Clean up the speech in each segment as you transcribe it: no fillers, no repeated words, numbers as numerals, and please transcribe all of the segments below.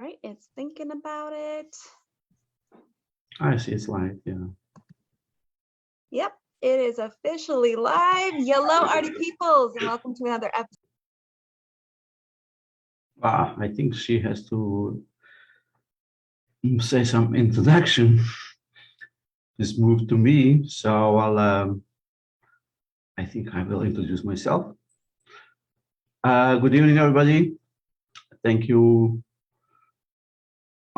right, it's thinking about it. I see it's live, yeah. Yep, it is officially live. Hello, Artie Peoples, and welcome to another episode. I think she has to say some introduction. Just move to me, so I think I will introduce myself. Good evening, everybody. Thank you.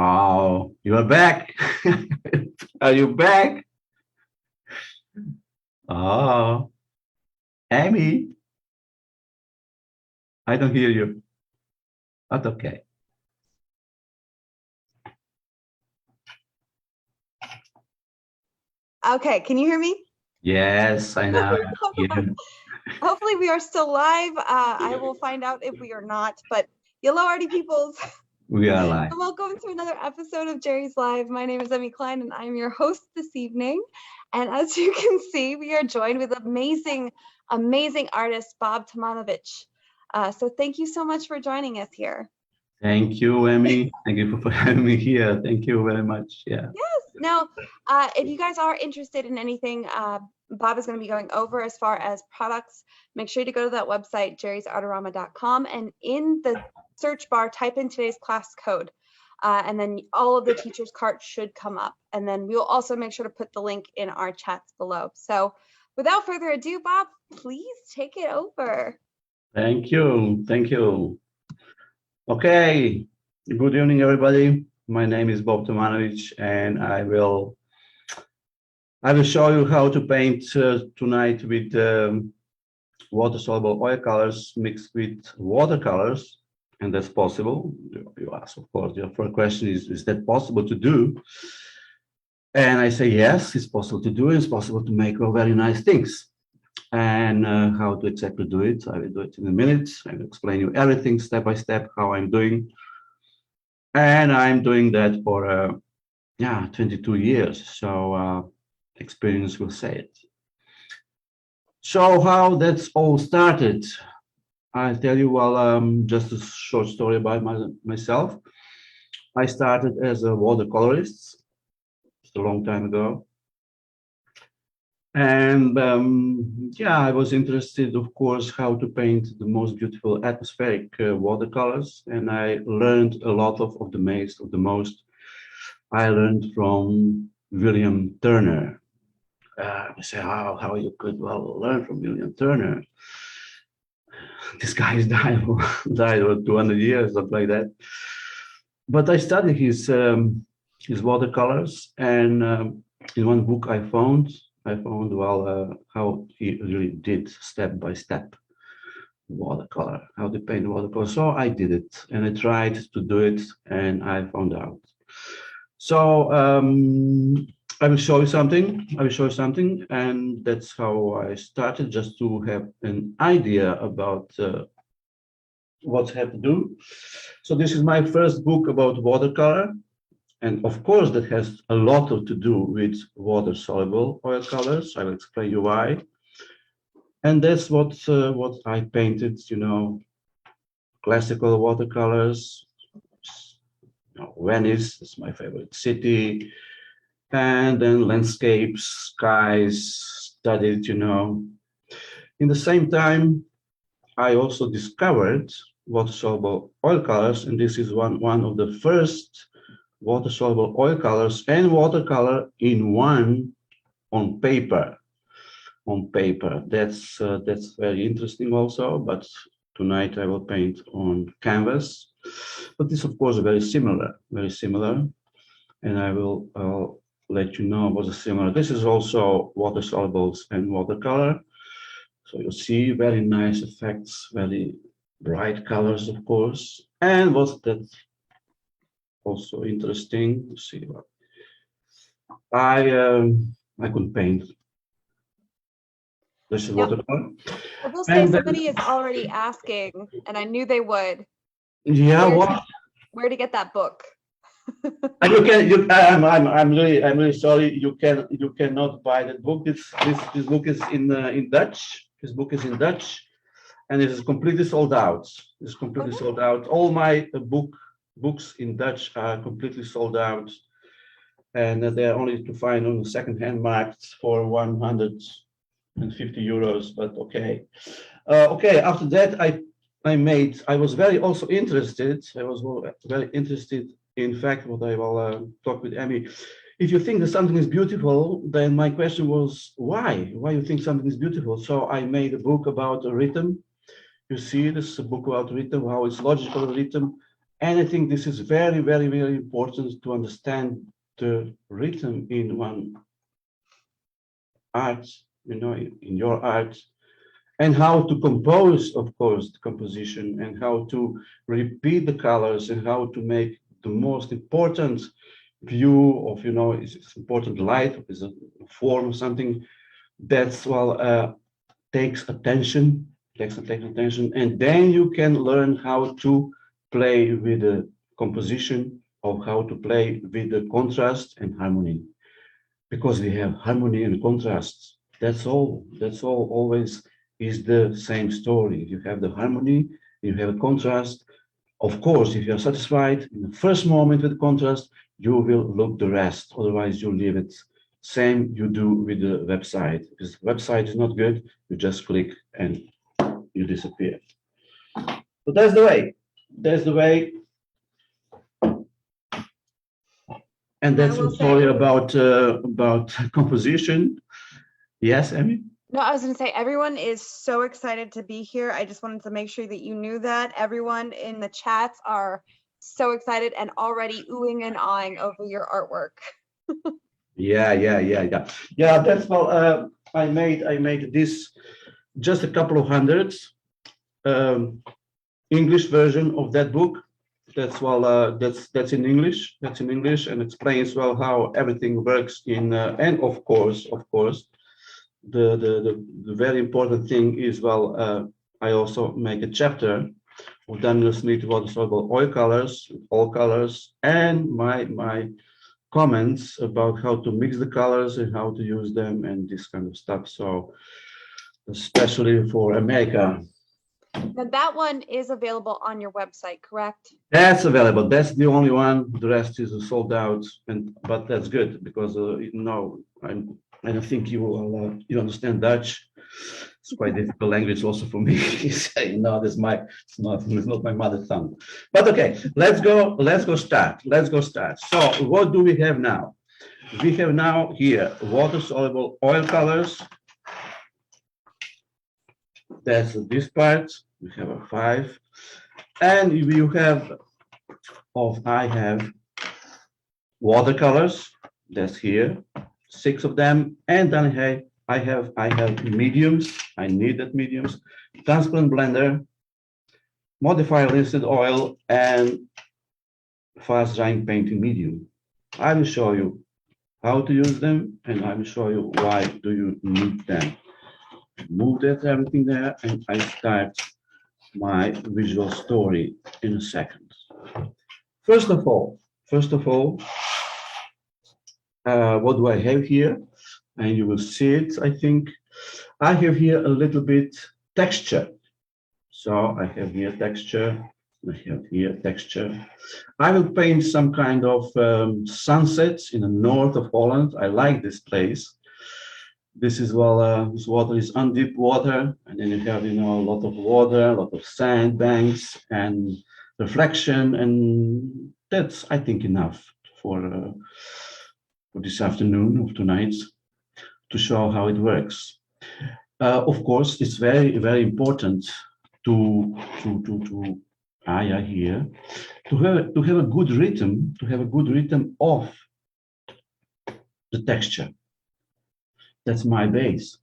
Oh, you are back. Are you back? Oh, Amy. I don't hear you. That's okay. Okay, can you hear me? Yes, I know. Yeah. Hopefully we are still live. I will find out if we are not, but hello, Artie Peoples. We are live. Welcome to another episode of Jerry's Live. My name is Emmy Klein, and I'm your host this evening. And as you can see, we are joined with amazing artist, Bob Tomanovic. So thank you so much for joining us here. Thank you, Emmy. Thank you for having me here. Thank you very much. Yeah. Yes. Now, if you guys are interested in anything Bob is going to be going over as far as products, make sure to go to that website, jerrysartorama.com, and in the search bar, type in today's class code. And then all of the teacher's cards should come up. And then we'll also make sure to put the link in our chats below. So without further ado, Bob, please take it over. Thank you. Thank you. Okay. Good evening, everybody. My name is Bob Tomanovic, and I will show you how to paint tonight with water-soluble oil colors mixed with watercolors, and that's possible. You ask, of course, your first question is that possible to do? And I say, yes, it's possible to do. It's possible to make very nice things. And how to exactly do it, I will do it in a minute. I will explain you everything step by step, how I'm doing. And I'm doing that for, 22 years. So experience will say it. So how that's all started, I'll tell you, just a short story about myself. I started as a watercolorist just a long time ago. And I was interested, of course, how to paint the most beautiful atmospheric watercolors. And I learned a lot of the most. I learned from William Turner. I say, how you could learn from William Turner? This guy is died over 200 years, something like that. But I studied his watercolors, and in one book I found how he really did step by step watercolor, how to paint watercolor. So I did it, and I tried to do it, and I found out. So I will show you something. And that's how I started, just to have an idea about what I have to do. So this is my first book about watercolor. And of course, that has a lot to do with water-soluble oil colors. I will explain you why. And that's what I painted, classical watercolors. Venice is my favorite city. And then landscapes, skies, studied, In the same time, I also discovered water-soluble oil colors, and this is one of the first water-soluble oil colors and watercolor in one on paper. That's very interesting also, but tonight I will paint on canvas. But this, of course, very similar, and I'll let you know what's similar. This is also water-solubles and watercolor. So you'll see very nice effects, very bright colors, of course. And what's that also interesting to see what I could paint. This is watercolor. I will say somebody is already asking, and I knew they would. Yeah, where to get that book? And I'm really sorry. You cannot buy that book. This book is in Dutch. This book is in Dutch, and it is completely sold out. It's completely sold out. All my book books in Dutch are completely sold out, and they're only to find on the second-hand market for 150 euros. But okay, okay. After that, I was very also interested. I was very interested. In fact, what I will talk with Emmy. If you think that something is beautiful, then my question was why? Why you think something is beautiful? So I made a book about a rhythm. You see, this is a book about rhythm, how it's logical rhythm. And I think this is very, very, very important to understand the rhythm in one art, you know, in your art, and how to compose, of course, the composition, and how to repeat the colors, and how to make the most important view of, you know, is important light, is a form of something that's, well, takes attention, and then you can learn how to play with the composition, or how to play with the contrast and harmony, because we have harmony and contrast. That's all. That's all. Always is the same story. If you have the harmony, you have a contrast. Of course, if you are satisfied in the first moment with the contrast, you will look the rest. Otherwise, you leave it. Same you do with the website. If the website is not good, you just click and you disappear. So that's the way. That's the way. And that's the story about composition. Yes, Emmy? No, I was going to say, everyone is so excited to be here. I just wanted to make sure that you knew that. Everyone in the chats are so excited and already oohing and awing over your artwork. Yeah. That's, well, I made this, just a couple of hundreds, English version of that book. That's, well, that's in English. That's in English, and explains, well, how everything works in, and of course, the very important thing is, well, I also make a chapter of Daniel Smith Water-soluble oil colors, all colors, and my comments about how to mix the colors and how to use them and this kind of stuff. So especially for America. Now that one is available on your website, correct? That's available. That's the only one. The rest is sold out, but that's good because no, I don't think you will. You understand Dutch. It's quite difficult language also for me. No, it's not my mother tongue. But okay, let's go start. So what do we have now? We have now here water-soluble oil colors. That's this part. We have a 5, and you have I have watercolors. That's here, 6 of them, and then I have mediums. I needed mediums, transparent blender, modifier linseed oil, and fast drying painting medium. I will show you how to use them, and I will show you why do you need them. Move that everything there, and I start my visual story in a second. First of all, what do I have here? And you will see it, I think. I have here a little bit texture. So I have here texture. I have here texture. I will paint some kind of sunsets in the north of Holland. I like this place. This is, well, this water is undeep water, and then you have, you know, a lot of water, a lot of sand banks and reflection, and that's, I think, enough for this afternoon or tonight to show how it works. Of course, it's very, very important to have a good rhythm of the texture. That's my base.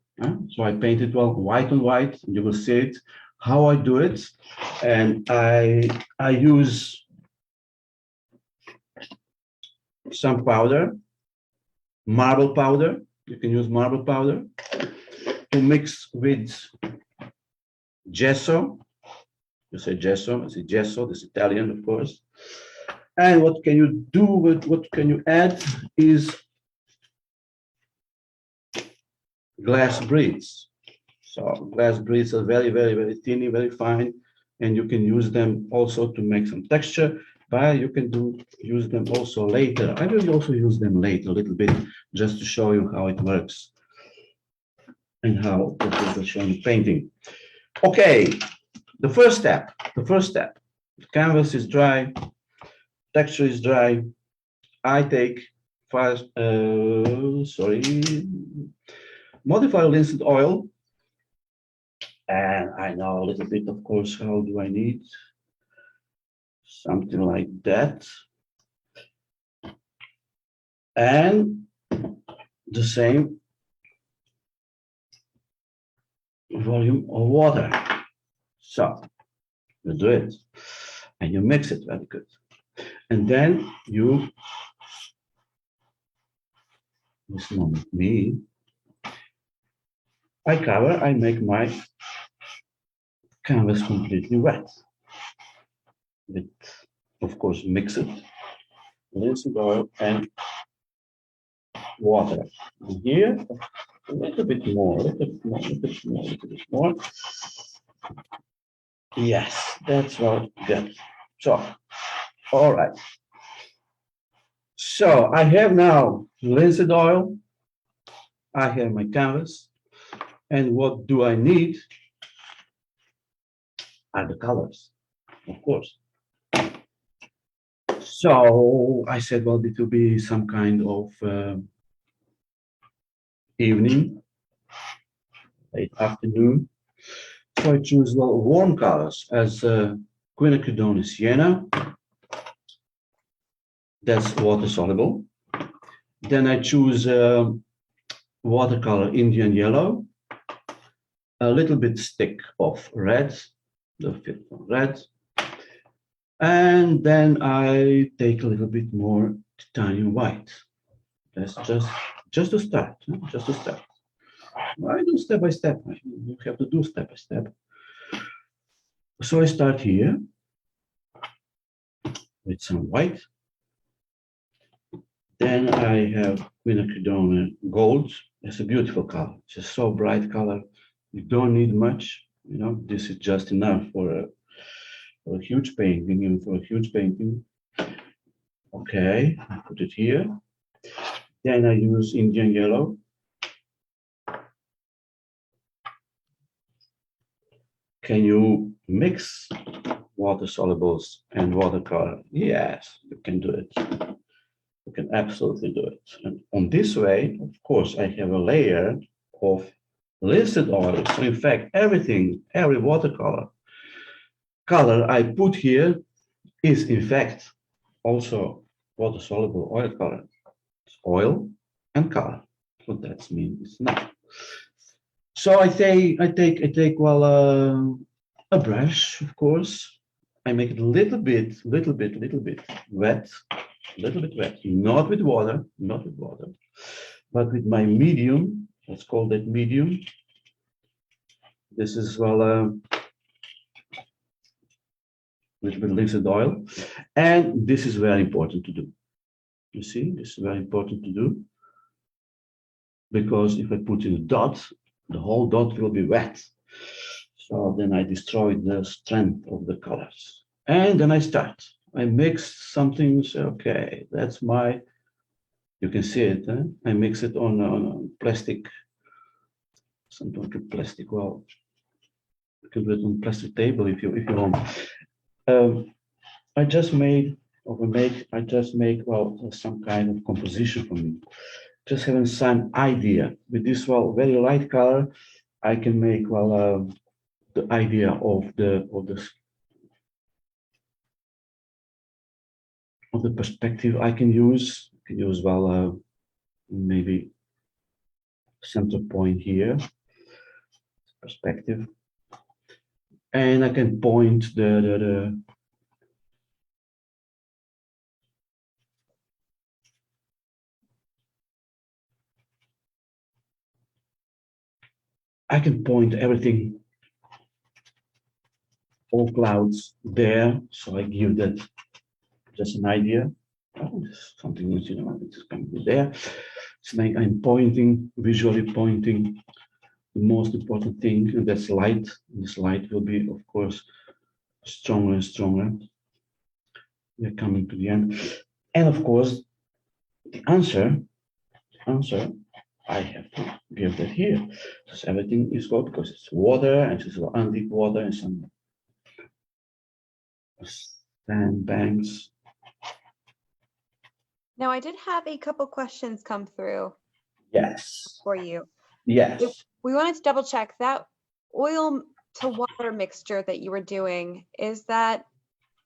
So I painted, well, white on white. You will see it, how I do it. And I use some powder, marble powder. You can use marble powder to mix with gesso. You say gesso, I say gesso, this is Italian, of course. And what can you do with, what can you add is glass beads. So glass beads are very, very, very thin, very fine, and you can use them also to make some texture. but you can use them also later. I will also use them later a little bit just to show you how it works and how it will show you painting. Okay, the first step. The canvas is dry, texture is dry. I take modified linseed oil, and I know a little bit, of course, how do I need something like that, and the same volume of water. So you do it and you mix it very good, and then you listen with me. I make my canvas completely wet with, of course, mix it, linseed oil and water. And here, a little bit more, a little bit more. Yes, that's what good. So, all right. So I have now linseed oil. I have my canvas. And what do I need? Are the colors, of course. So I said, well, it will be some kind of evening, late afternoon. So I choose, well, warm colors as quinacridone sienna. That's water soluble. Then I choose watercolor Indian yellow, a little bit stick of red, the fifth red, and then I take a little bit more titanium white. That's just to start, just to start. I do step by step. You have to do step by step. So I start here with some white. Then I have quinacridone gold. It's a beautiful color. It's a so bright color. You don't need much. You know, this is just enough for a huge painting, even for a huge painting. Okay, I put it here. Then I use Indian yellow. Can you mix water solubles and watercolor? Yes, you can do it. You can absolutely do it. And on this way, of course, I have a layer of linseed oil. So in fact, every watercolor color I put here is in fact also water soluble oil color. It's oil and color. What that means it's not. So I take well a brush, of course. I make it a little bit wet. Little bit wet, not with water, but with my medium. Let's call that medium. This is well with linseed oil, and this is very important to do. You see, this is very important to do because if I put in a dot, the whole dot will be wet. So then I destroy the strength of the colors, and then I start. I mix something, say, okay, that's my, you can see it, I mix it on plastic, something like plastic, well, you can do it on plastic table if you want. I just make, well, some kind of composition for me. Just having some idea. With this, well, very light color, I can make, well, the idea of the perspective I can use. Well, maybe center point here, perspective, and I can point I can point everything, all clouds there, so I give that just an idea. Oh, something that, you know, it's going to be there. It's like I'm pointing, visually pointing the most important thing, and that's light. This light will be, of course, stronger and stronger. we're coming to the end. And of course, the answer, I have to give that here. Because everything is good because it's water and it's undeep water and some sandbanks. Now, I did have a couple questions come through Yes. for you. Yes. We wanted to double check that oil to water mixture that you were doing. Is that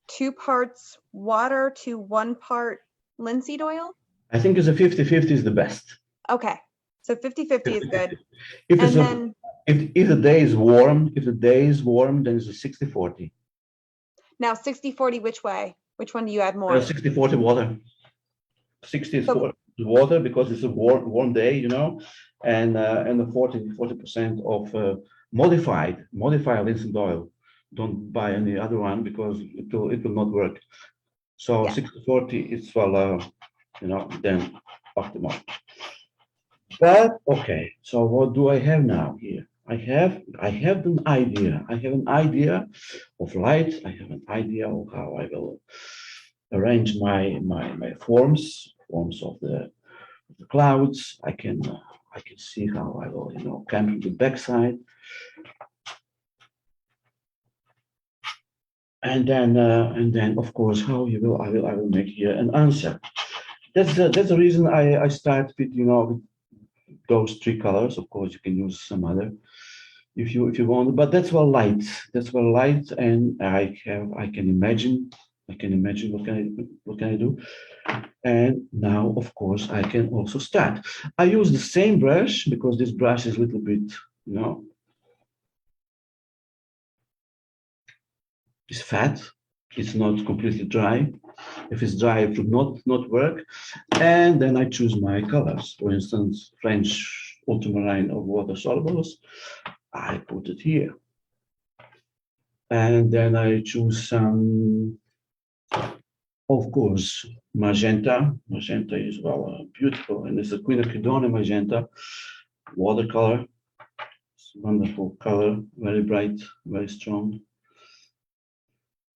2 parts water to 1 part linseed oil? I think it's a 50-50 is the best. Okay, so 50-50 is good. If And it's then, if the day is warm, then it's a 60-40. now 60-40, which way? Which one do you add more? 60-40 water. 60 is So- water because it's a warm day, you know, and the 40% of modified linseed oil. Don't buy any other one because it will not work. So Yeah. 60-40 is well, you know, then optimal. But okay, so what do I have now here? I have an idea. I have an idea of light. I have an idea of how I will arrange my forms of the clouds. I can see how I will, you know, come to the backside. And then of course how I will make here an answer. That's the reason I start with, you know, with those 3 colors. Of course you can use some other if you want, but that's well light. And I can imagine what can I do. And now of course I can also start. I use the same brush because this brush is a little bit, you know, it's fat. It's not completely dry. If it's dry, it would not work. And then I choose my colors. For instance, French ultramarine or water-solubles. I put it here. And then I choose some, of course, magenta. Magenta is well beautiful, and it's a quinacridone magenta watercolor. It's a wonderful color, very bright, very strong.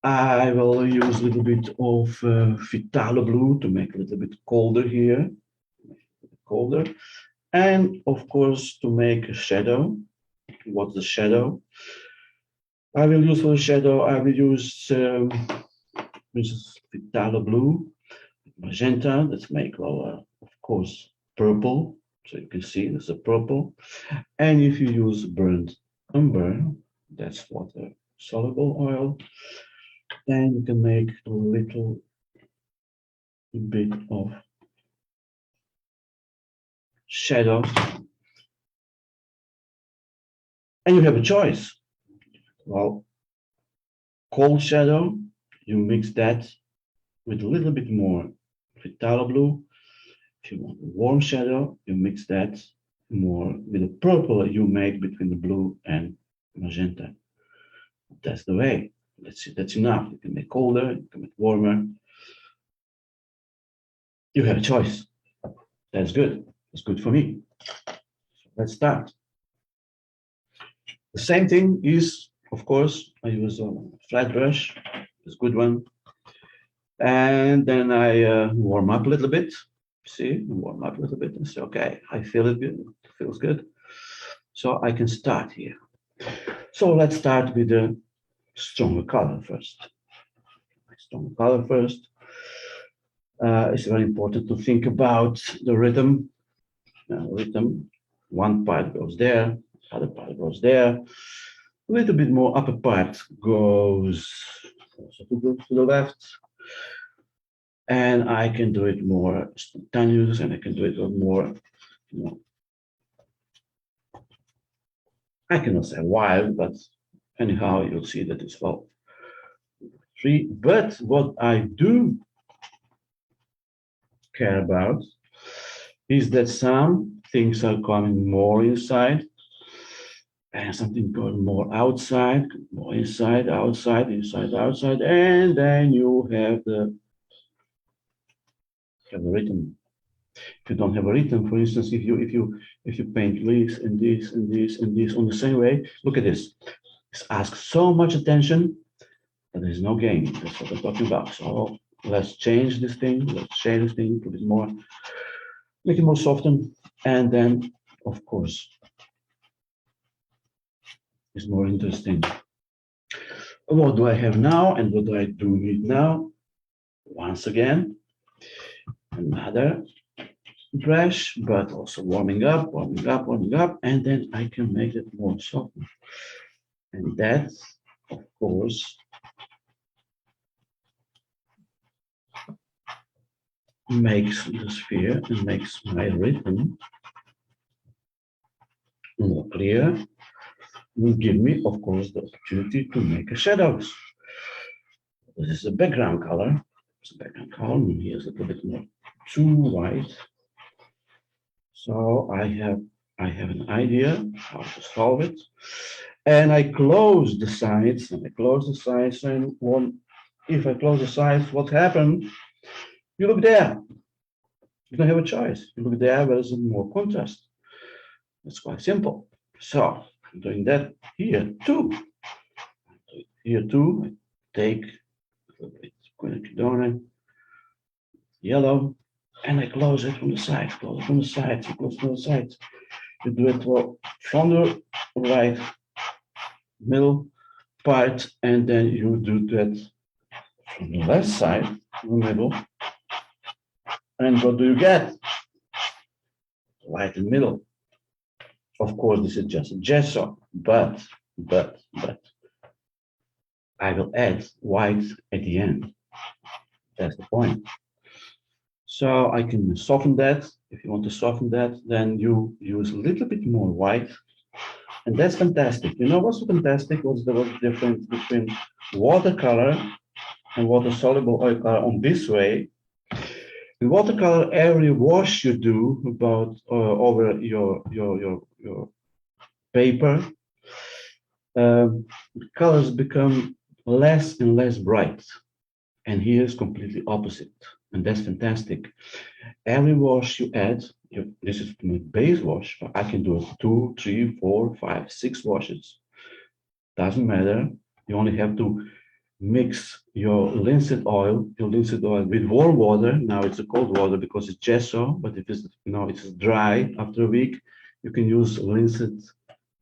I will use a little bit of Phthalo blue to make it a little bit colder here, colder. And of course, to make a shadow. What's the shadow? I will use for the shadow, I will use Phthalo blue, magenta. Let's make, well, of course, purple. So you can see there's a purple. And if you use burnt umber, that's water-soluble oil, then you can make a little bit of shadow. And you have a choice. Well, cold shadow, you mix that with a little bit more Phthalo blue. If you want a warm shadow, you mix that more with the purple you make between the blue and magenta. That's the way. That's enough. You can make colder, you can make warmer. You have a choice. That's good. That's good for me. So let's start. The same thing is, of course, I use a flat brush. It's a good one. And then I warm up a little bit. See, warm up a little bit and say, okay, I feel it good. It feels good. So I can start here. So let's start with the stronger color first. Stronger color first. It's very important to think about the rhythm. One part goes there, other part goes there. A little bit more upper part goes also to the left. And I can do it more spontaneous, and I can do it more, you know, I cannot say wild, but anyhow, you'll see that it's well free. But what I do care about is that some things are coming more inside and something going more outside, more inside, outside, inside, outside, and then you have the rhythm. If you don't have a rhythm, for instance, if you paint leaves and this and this and this on the same way, look at this. This asks so much attention, but there's no gain. That's what I'm talking about. So let's change this thing, put it more, make it more soften, and then, of course, it's more interesting. What do I have now, and what do I do need now? Once again, another brush, but also warming up, and then I can make it more soften. And that, of course, makes the sphere and makes my rhythm more clear, will give me, of course, the opportunity to make a shadows. This is a background color. It's a background color, and here's a little bit more too white. So I have an idea how to solve it. And I close the sides, and if I close the sides, what happened? You look there. You don't have a choice. You look there where there's more contrast. It's quite simple. So I'm doing that here too. Here too, I take a little bit yellow, and I close it from the side, close it from the side, close it from the side. You do it from the right middle part, and then you do that from the left side, the middle. And what do you get? Right in the middle. Of course, this is just a gesso, but I will add white at the end. That's the point. So I can soften that. If you want to soften that, then you use a little bit more white. And that's fantastic. You know what's fantastic? What's the difference between watercolor and water-soluble oil color on this way? In watercolor, every wash you do over your paper, colors become less and less bright. And here is completely opposite. And that's fantastic. Every wash you add, this is my base wash, but I can do it 2, 3, 4, 5, 6 washes. Doesn't matter. You only have to mix your linseed oil with warm water. Now it's a cold water because it's gesso, but if it's dry after a week, you can use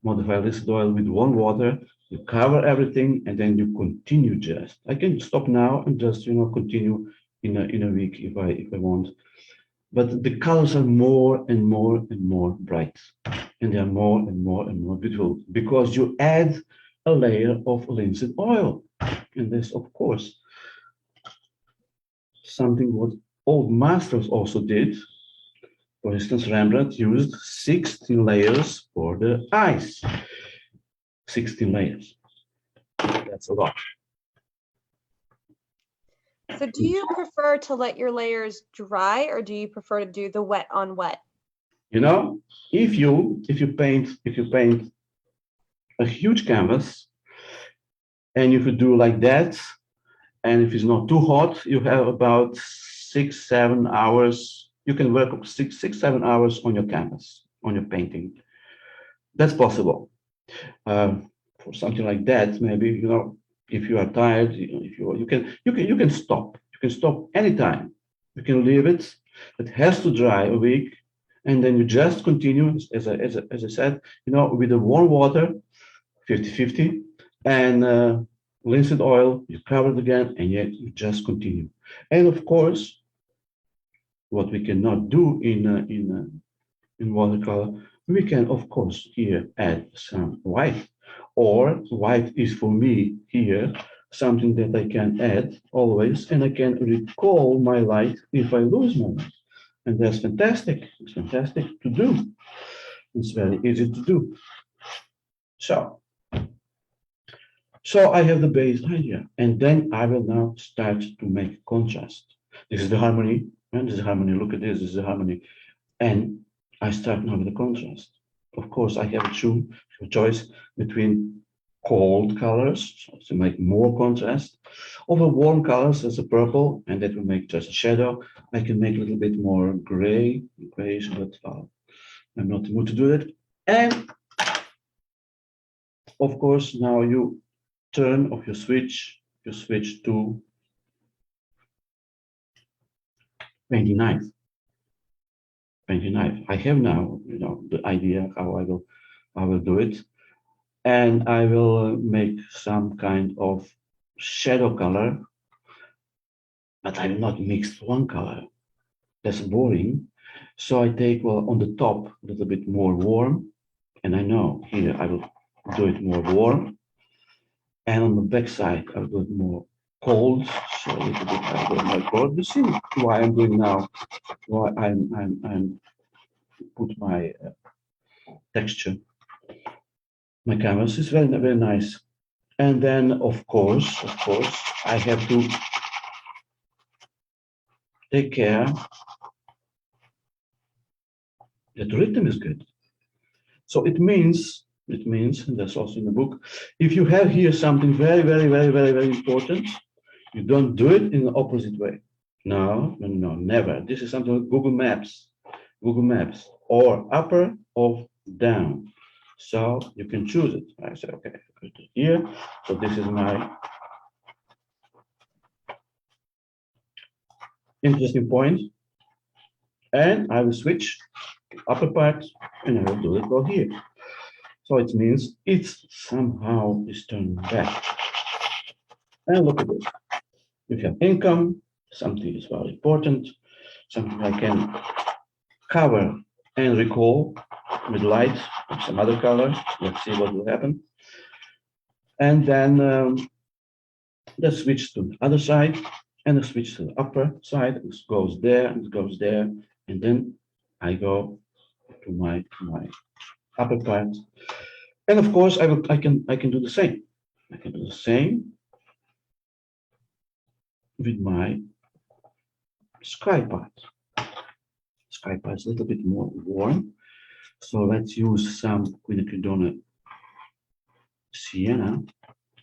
modified linseed oil with warm water. You cover everything, and then you continue just. I can stop now and just continue in a week if I want. But the colors are more and more and more bright, and they are more and more and more beautiful because you add a layer of linseed oil. And this, of course, something what old masters also did. For instance, Rembrandt used 16 layers for the eyes. 16 layers. That's a lot. So do you prefer to let your layers dry, or do you prefer to do the wet on wet? If you paint a huge canvas, and if you do like that, and if it's not too hot, you have about 6-7 hours. You can work up 6-7 hours on your canvas, on your painting. That's possible. For something like that, maybe if you are tired, you can stop. You can stop anytime. You can leave it. It has to dry a week, and then you just continue, as I said, with the warm water, 50-50, and linseed oil. You cover it again, and yet you just continue. And of course, what we cannot do in watercolor, we can of course here add some white. Or white is for me here something that I can add always, and I can recall my light if I lose my light. And that's fantastic. It's fantastic to do. It's very easy to do. So I have the base idea, and then I will now start to make contrast. This is the harmony, and this is harmony. Look at this. This is the harmony, and I start now with the contrast. Of course, I have a choice between cold colors, so to make more contrast, over warm colors as a purple, and that will make just a shadow. I can make a little bit more grayish, but I'm not in the mood to do that. And of course, now you turn off your switch to painting knife. Painting knife. I have now, the idea how I will do it, and I will make some kind of shadow color, but I will not mix one color. That's boring. So I take, well, on the top a little bit more warm, and I know here I will do it more warm, and on the back side I will do it more cold. So a little bit I go more cold. You see why I'm doing now? Why I'm put my texture. My canvas is very, very nice. And then of course, I have to take care that the rhythm is good. So it means, and that's also in the book, if you have here something very, very, very, very, very important, you don't do it in the opposite way. No, never. This is something like Google Maps, or upper or down. So you can choose it. I say, okay, put it here. So this is my interesting point. And I will switch upper part and I will do it go here. So it means it's somehow is turned back. And look at this. If you have income, something is very important, something I can cover and recall with light or some other color. Let's see what will happen. And then let's switch to the other side, and I switch to the upper side. It goes there and it goes there, and then I go to my upper part. And of course, I can do the same. I can do the same with my sky part. Sky part is a little bit more warm. So let's use some quinacridone sienna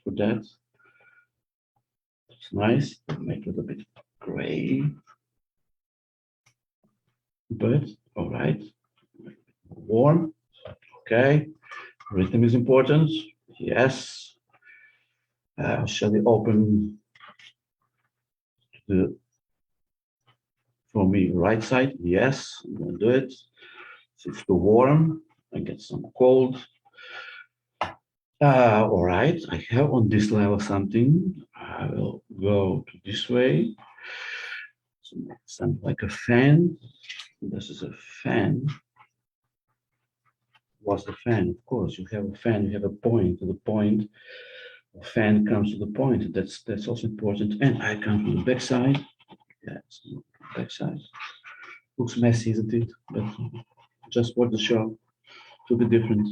for that. It's nice. Make a little bit gray. But all right. Warm. Okay. Rhythm is important. Yes. Shall we open the, for me, right side? Yes, I'm going to do it. So it's too warm. I get some cold. All right, I have on this level something. I will go to this way. So something like a fan. This is a fan. What's the fan? Of course, you have a fan, you have a point. The point, the fan comes to the point. That's also important. And I come from the back side. Yes, back side. Looks messy, isn't it? But just for the show, to be different.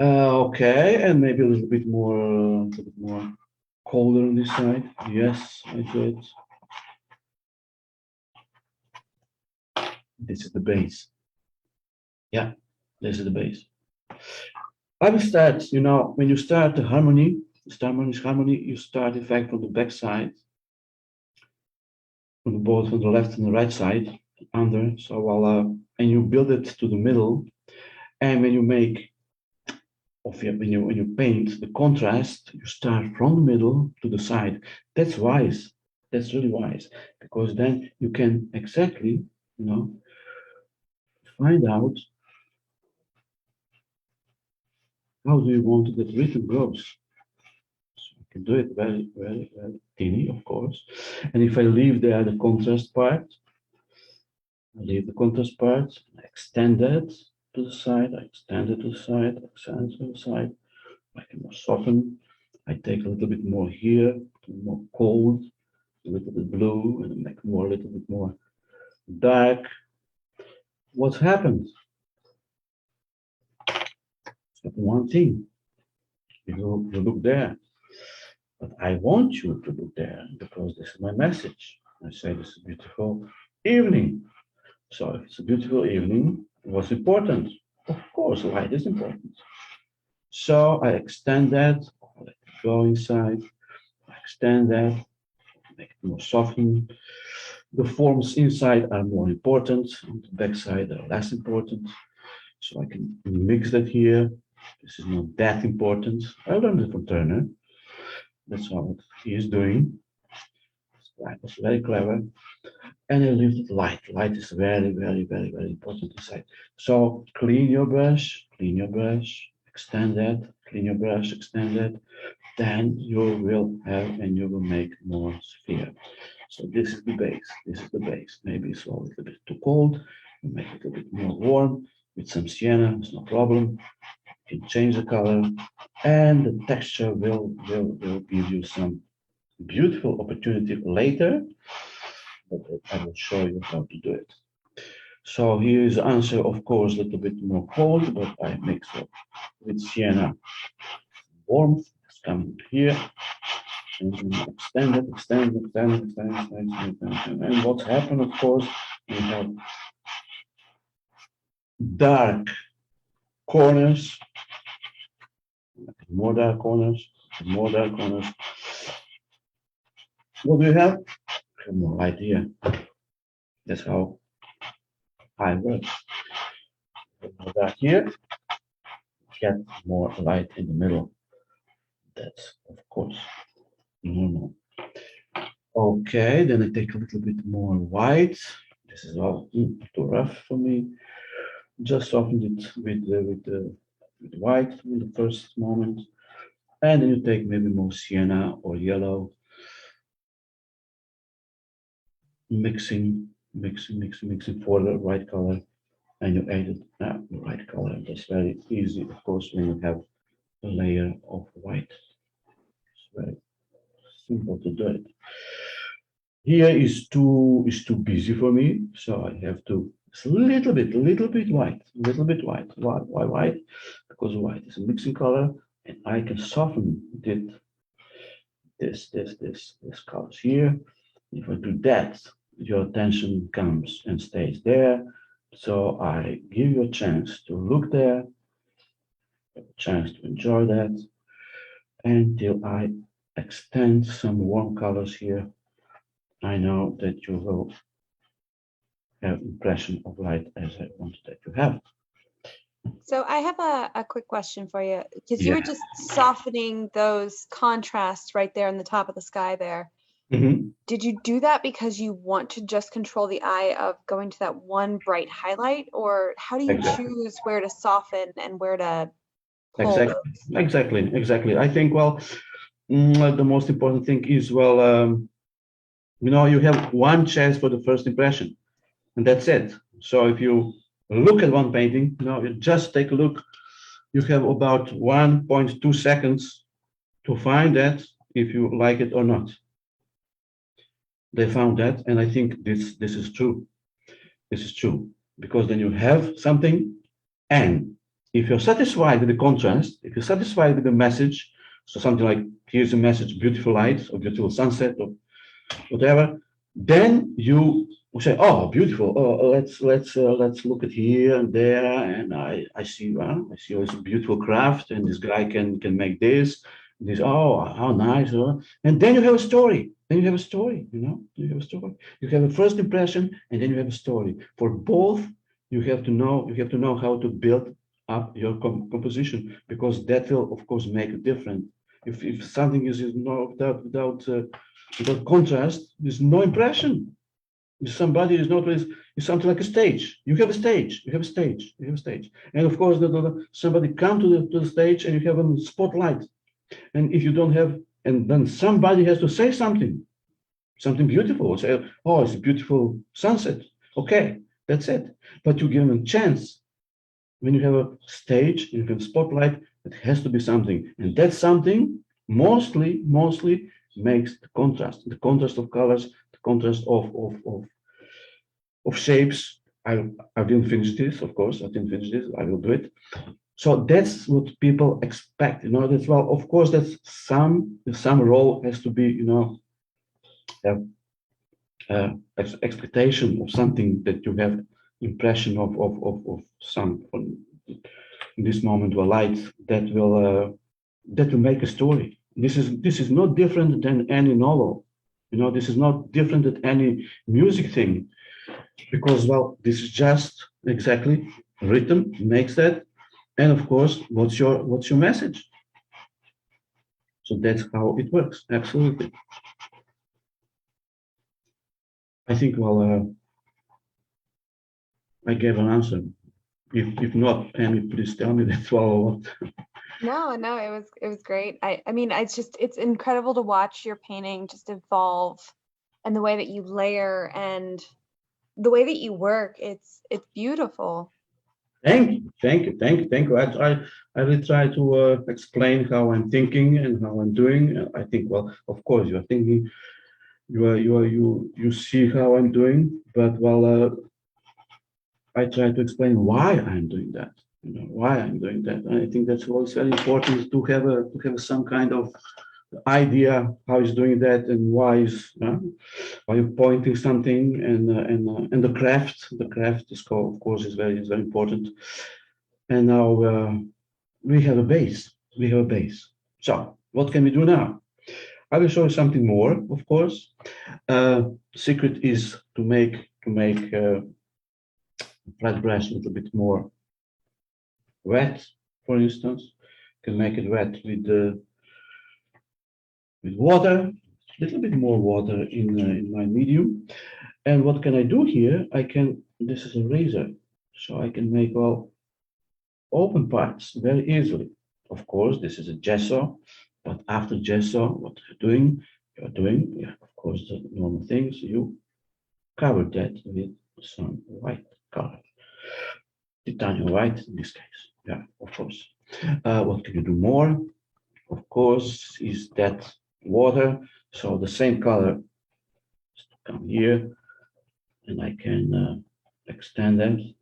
Okay, and maybe a little bit more colder on this side. Yes, I do it. This is the base. Yeah, this is the base. I will start, when you start the harmony, you start in fact from the back side, from both from the left and the right side, under. So and you build it to the middle, and when you make, when you paint the contrast, you start from the middle to the side. That's wise. That's really wise, because then you can exactly, find out how do you want that rhythm goes. So I can do it very, very, very teeny, of course. And if I leave there the contrast part, I extend that to the side, I extend it to the side, I extend it to the side. I can more soften. I take a little bit more here, more cold, a little bit blue, and make more a little bit more dark. What's happened? One thing. You look there. But I want you to look there because this is my message. I say this is a beautiful evening. So if it's a beautiful evening, what's important? Of course, light is important. So I extend that, I let it go inside, I extend that, make it more softened. The forms inside are more important, and the back side are less important. So I can mix that here. This is not that important. I learned it from Turner. That's what he is doing. I was very clever. And I lifted light. Light is very, very, very, very important inside. So clean your brush, extend that, clean your brush, extend it. Then you will have and you will make more sphere. So this is the base. This is the base. Maybe it's a little bit too cold. You make it a little bit more warm with some sienna. It's no problem. You can change the color, and the texture will give you some beautiful opportunity later. But I will show you how to do it. So here is the answer, of course, a little bit more cold, but I mix it with sienna warmth. It's coming here. And extend it, extend it, extend it, extend it, extend it, extend it. And what's happened, of course, we have dark corners, more dark corners, more dark corners. What do we have? We have more light here. That's how I work. More dark here, get more light in the middle. That's, of course, normal. Okay, then I take a little bit more white. This is all too rough for me. Just soften it with white in the first moment. And then you take maybe more sienna or yellow. Mixing for the right color. And you add it the right color. That's very easy, of course, when you have a layer of white. It's very simple to do it. Here is too busy for me, so I have to. It's a little bit white, Why white? Because white is a mixing color, and I can soften it. This colors here. If I do that, your attention comes and stays there. So I give you a chance to look there, a chance to enjoy that, until I extend some warm colors here. I know that you will have impression of light as I wanted that you have. So I have a quick question for you, because you were just softening those contrasts right there in the top of the sky there. Did you do that because you want to just control the eye of going to that one bright highlight, or how do you choose where to soften and where to pull? Exactly. I think, well, the most important thing is, well, you have one chance for the first impression, and that's it. So if you look at one painting, you just take a look. You have about 1.2 seconds to find that if you like it or not. They found that, and I think this is true. This is true, because then you have something, and if you're satisfied with the contrast, if you're satisfied with the message, so something like, here's a message, beautiful light, or beautiful sunset, or whatever, then you say, oh, beautiful. Oh, let's look at here and there, and I see it's a beautiful craft, and this guy can make this. Oh, how nice. And then you have a story. You have a story. You have a first impression, and then you have a story. For both, you have to know how to build up your composition, because that will, of course, make a difference. If something is without contrast, there's no impression. If somebody is not with, it's something like a stage. You have a stage. And of course, somebody come to the stage, and you have a spotlight. And if you don't have, and then somebody has to say something beautiful. Say, oh, it's a beautiful sunset. Okay, that's it. But you give them a chance. When you have a stage, you have a spotlight, it has to be something. And that something mostly makes the contrast of colors, the contrast of shapes. I didn't finish this, of course. I will do it. So that's what people expect. That's, well, of course, that's some role has to be, have expectation of something that you have impression of some, in this moment, a light that will make a story. This is not different than any novel. This is not different than any music thing, because, well, this is just exactly rhythm makes that. And of course, what's your message? So that's how it works. Absolutely. I think, well, I gave an answer. If not, Amy, please tell me that. Well, No, no, it was great. I mean, it's incredible to watch your painting just evolve and the way that you layer and the way that you work. It's beautiful. thank you, thank you, thank you, thank you. I will try to explain how I'm thinking and how I'm doing. I think, well, of course, you are thinking, you see how I'm doing, but well, I try to explain why I'm doing that. You know, why I'm doing that. And I think that's always very important to have some kind of idea how he's doing that and why you're pointing something and the craft is called, of course, is very important. And now we have a base. We have a base. So what can we do now? I will show you something more, of course. Secret is to make flat brush a little bit more wet, for instance. You can make it wet with water, a little bit more water in my medium. And what can I do here? This is a razor, so I can make all open parts very easily. Of course, this is a gesso, but after gesso, what you're doing, yeah, of course, the normal things, you cover that with some white color, titanium white in this case. Yeah, of course. What can you do more? Of course, is that water. So the same color come here, and I can extend them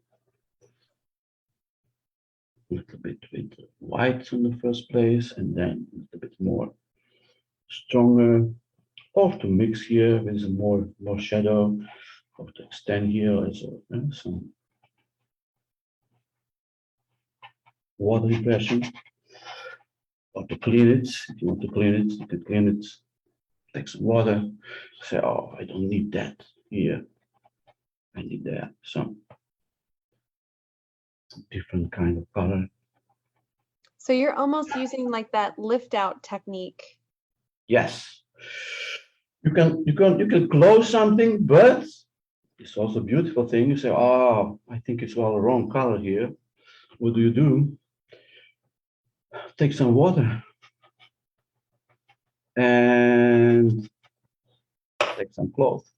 a little bit with white in the first place, and then a little bit more stronger, or to mix here with some more shadow, or to extend here as some water impression, or to clean it. If you want to clean it, you can clean it. Take some water. Say, oh, I don't need that here. I need that. Some different kind of color. So you're almost using like that lift out technique. Yes. You can close something, but it's also a beautiful thing. You say, oh, I think it's all the wrong color here. What do? Take some water and take some cloth.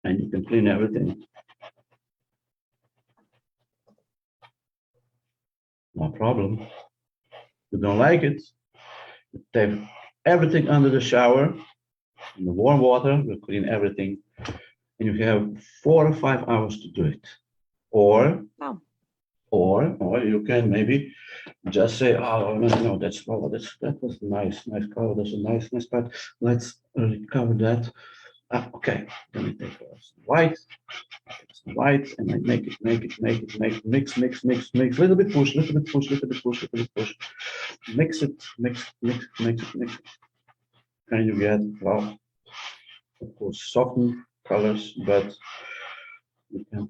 And you can clean everything. No problem. You don't like it, you take everything under the shower in the warm water, will clean everything, and you have 4 or 5 hours to do it. Or Oh. or you can maybe just say, oh no, that was nice color, that's a nice part. Let's recover that. Okay, then I take some white, and I make it, mix, little bit push, mix it, and you get, well, of course, soften colors, but you can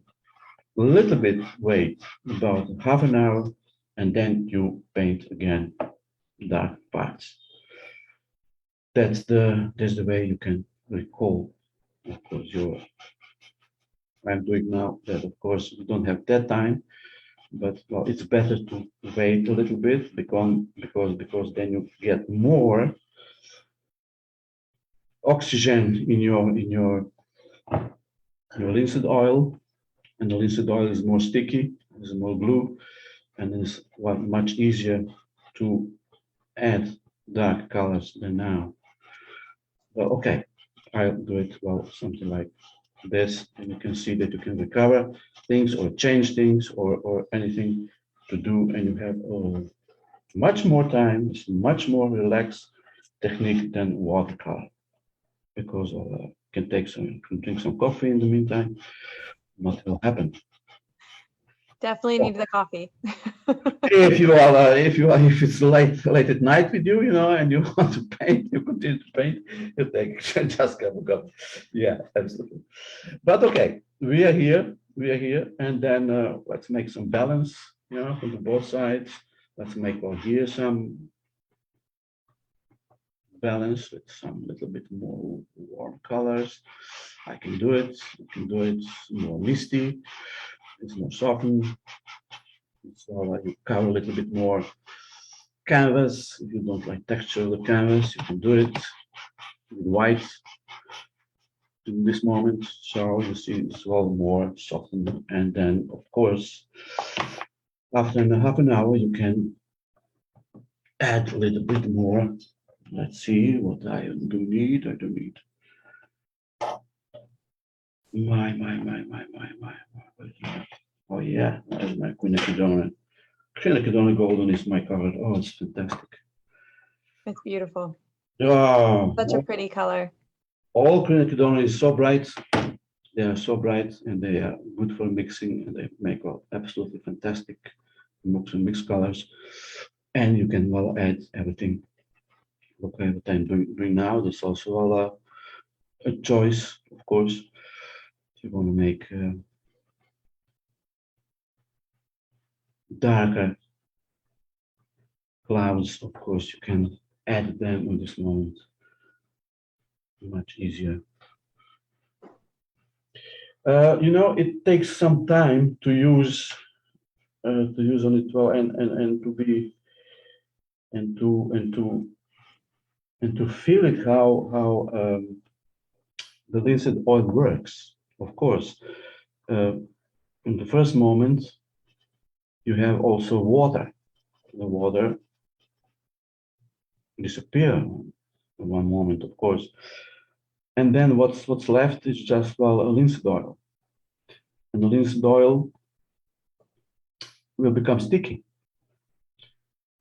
a little bit wait about half an hour, and then you paint again dark parts. That's the way you can recall, of course, I'm doing now that, of course, we don't have that time, but well, it's better to wait a little bit because then you get more oxygen in your linseed oil, and the linseed oil is more sticky, is more glue, and it's much easier to add dark colors than now. Well, okay, I'll do it, well, something like this, and you can see that you can recover things or change things or anything to do, and you have much more time. It's much more relaxed technique than watercolor, because can drink some coffee in the meantime. What will happen? Definitely need the coffee. If it's late at night with you, and you want to paint, you continue to paint, you take just cup of coffee. Yeah, absolutely. But okay, we are here, and then let's make some balance, from both sides. Let's make here some balance with some little bit more warm colors. I can do it. I can do it more misty. It's more softened. So you cover a little bit more canvas. If you don't like texture of the canvas, you can do it with white in this moment. So you see it's all more softened. And then, of course, after half an hour, you can add a little bit more. Let's see what I do need. I do need my. Oh yeah, that's my quinacridone. Quinacridone golden is my color. Oh, it's fantastic. It's beautiful. Oh, Such a pretty color. all quinacridone is so bright. They are so bright and they are good for mixing and they make absolutely fantastic mix colors. And you can well add everything. Look at what I'm doing now. There's also a choice, of course. If you want to make darker clouds, of course, you can add them in this moment. Much easier. You know, it takes some time to use on it well and to be and to feel it how the linseed oil works. Of course, in the first moment, you have also water. The water disappear in one moment, of course, and then what's left is just well a linseed oil, and the linseed oil will become sticky.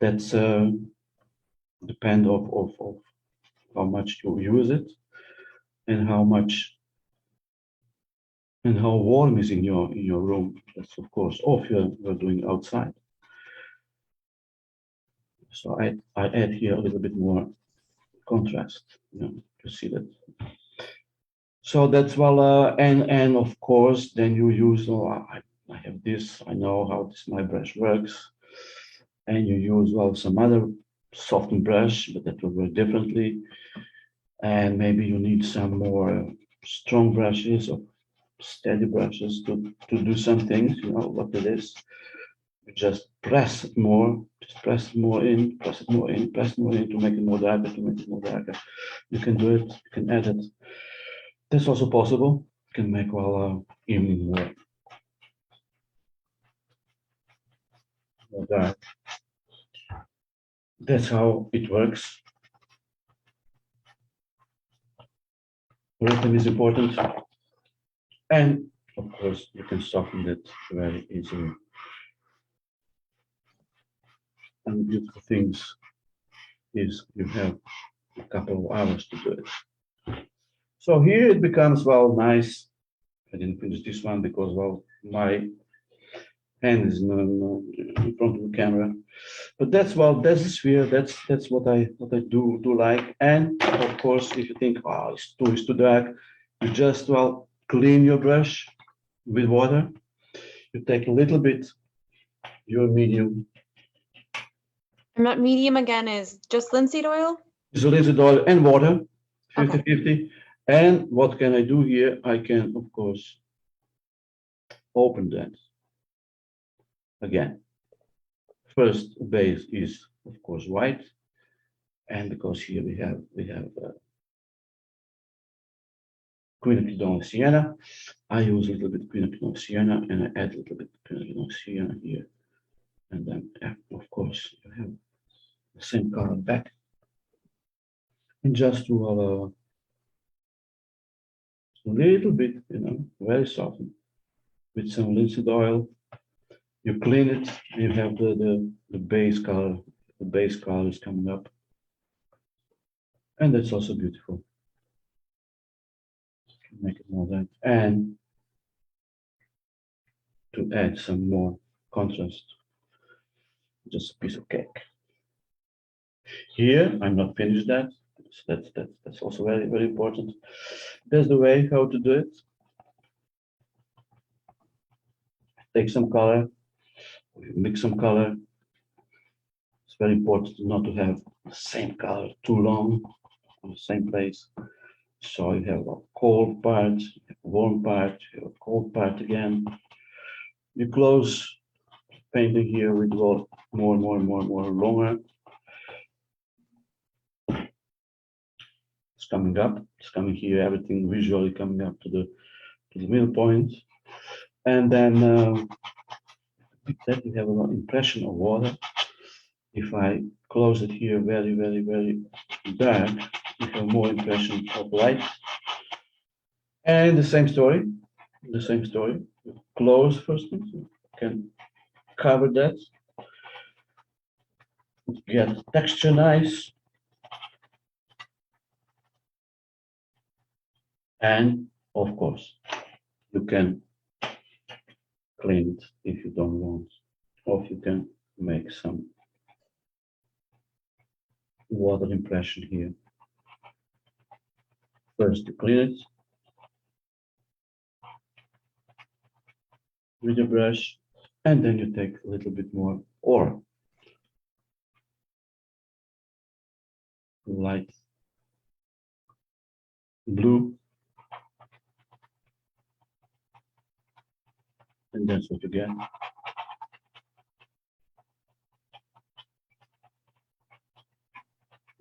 That's depend of how much you use it and how warm is in your room. That's of course, or if you're doing outside. So I add here a little bit more contrast, you know, to see that. So that's well, and of course, then you use. Oh, I have this. I know how my brush works, and you use well some other softened brush, but that will work differently. And maybe you need some more strong brushes or steady brushes to do some things. You know what it is. You just press it more, press it more in, press it more in, press it more in to make it more darker, to make it more darker. You can do it, you can add it. That's also possible. You can make well even more dark. That's how it works. Rhythm is important. And of course, you can soften it very easily. And the beautiful things is you have a couple of hours to do it. So here it becomes well nice. I didn't finish this one because well my hand is in front of the camera. But that's well that's the sphere. That's what I do like. And of course, if you think oh it's too dark, you just well clean your brush with water. You take a little bit your medium. And that medium again is just linseed oil? It's a linseed oil and water, 50-50. Okay. And what can I do here? I can, of course, open that again. First base is, of course, white. And because here we have quinacridone sienna, I use a little bit quinacridone sienna and I add a little bit quinacridone sienna here. And then, yeah, of course, you have the same color back. And just to a little bit, you know, very soft, with some linseed oil. You clean it, and you have the base color. The base color is coming up, and that's also beautiful. Make it more light, and to add some more contrast, just a piece of cake. Here, I'm not finished that. So that's also very, very important. That's the way how to do it. Take some color, mix some color. It's very important not to have the same color too long. on the same place. So you have a cold part, warm part, you have a cold part again. You close painting here with more longer. It's coming up, it's coming here, everything visually coming up to the middle point. And then that you have an impression of water. If I close it here very dark, you have more impression of light. And the same story, Close first, you can cover that, get texture nice. And of course, you can clean it if you don't want, or you can make some water impression here. First you clean it with your brush, and then you take a little bit more or light blue, and that's what you get.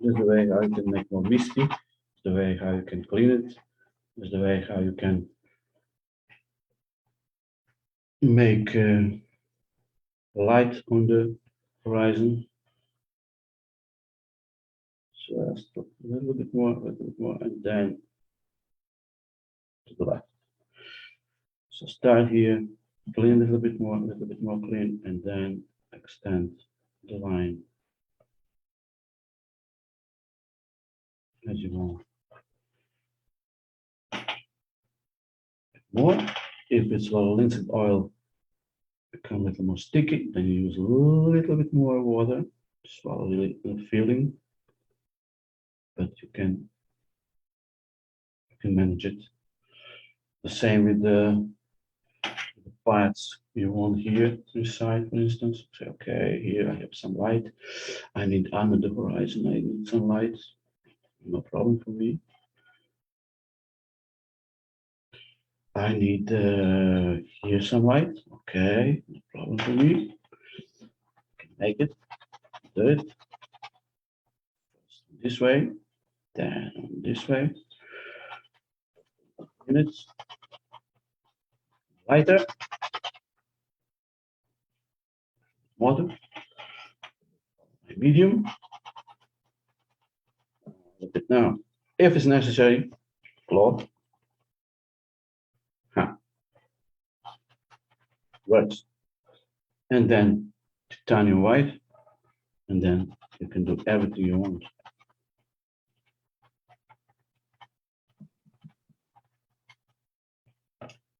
This is the way how you can make more misty. It's the way how you can clean it. It's the way how you can make light on the horizon. So I stop a little bit more, and then to the left. So start here, clean a little bit more clean, and then extend the line as you want. More, if it's linseed oil become a little more sticky, then you use a little bit more water, just for a little feeling, but you can manage it. The same with the parts you want here to the side, for instance. Say, okay, here I have some light. I need under the horizon, I need some light. No problem for me. I need here some light. Okay, no problem for me. Can make it. Do it. This way, then this way. Minutes. Lighter. Water. Medium. Look at now. If it's necessary, cloth. Works. And then titanium white, and then you can do everything you want.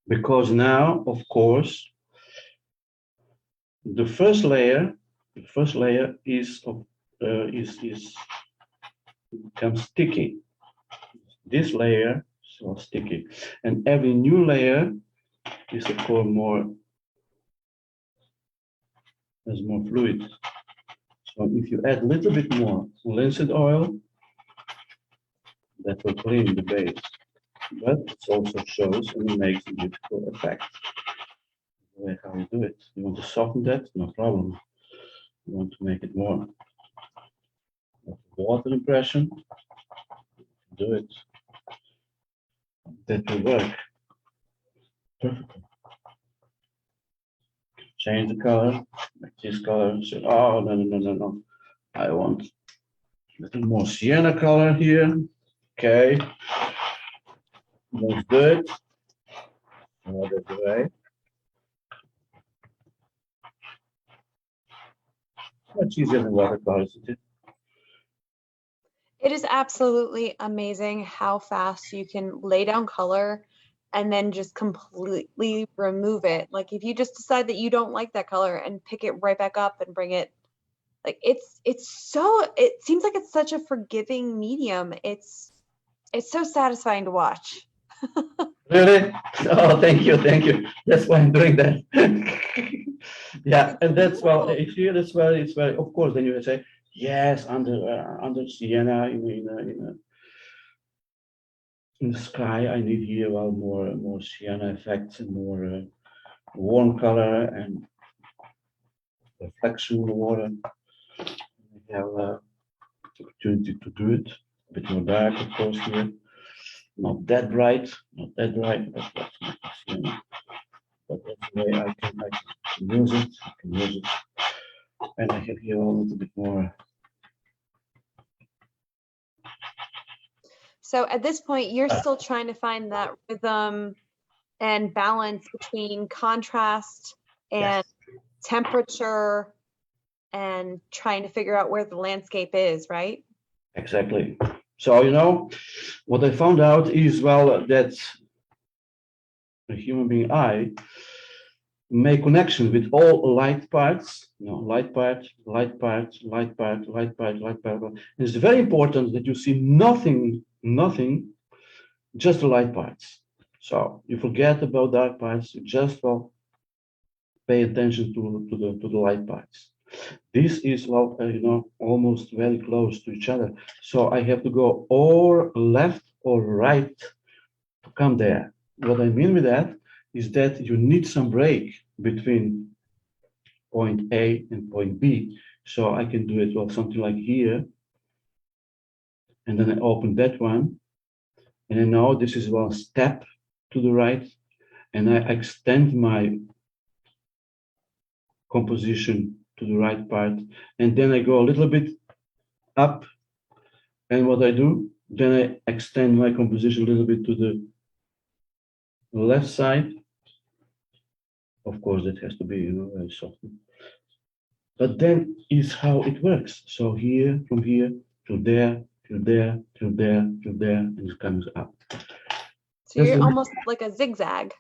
Because now, of course, the first layer is becomes sticky. This layer is so sticky, and every new layer is of course has more fluid. So if you add a little bit more linseed oil, that will clean the base, but it also shows and it makes a beautiful effect. The way how you do it. You want to soften that? No problem. You want to make it more water impression? Do it. That will work perfectly. Change the color, like this color. So, oh, no. I want a little more sienna color here. Okay. Let's do it. Another way. Much easier than watercolors, isn't it? It is absolutely amazing how fast you can lay down color and then just completely remove it. Like if you just decide that you don't like that color and pick it right back up and bring it, like it seems like it's such a forgiving medium. It's so satisfying to watch. Really? Oh, thank you. That's why I'm doing that. Yeah, and that's well. If you that's well, it's very. Of course, then you say yes under sienna in in the sky, I need here well more sienna effects and more warm color and reflection in the water. I have opportunity to do it. A bit more dark, of course, here. Not that bright, not that bright, but that's my sienna. But that's the way I can use it. I can use it. And I have here a little bit more. So at this point, you're still trying to find that rhythm and balance between contrast and temperature and trying to figure out where the landscape is, right? Exactly. So, you know, what I found out is, well, that a human being eye make connection with all light parts, you know, light part, light part, light part, light part, light part. And it's very important that you see nothing, just the light parts. So you forget about dark parts, you just, well, pay attention to the light parts. This is, well, you know, almost very close to each other. So I have to go or left or right to come there. What I mean with that is that you need some break between point A and point B. So I can do it, well, something like here. And then I open that one. And I know this is one step to the right. And I extend my composition to the right part. And then I go a little bit up. And what I do, then I extend my composition a little bit to the left side. Of course, that has to be, you know, very soft. But then is how it works. So here, from here to there, to there, to there, to there, and it comes up. So you're almost like a zigzag.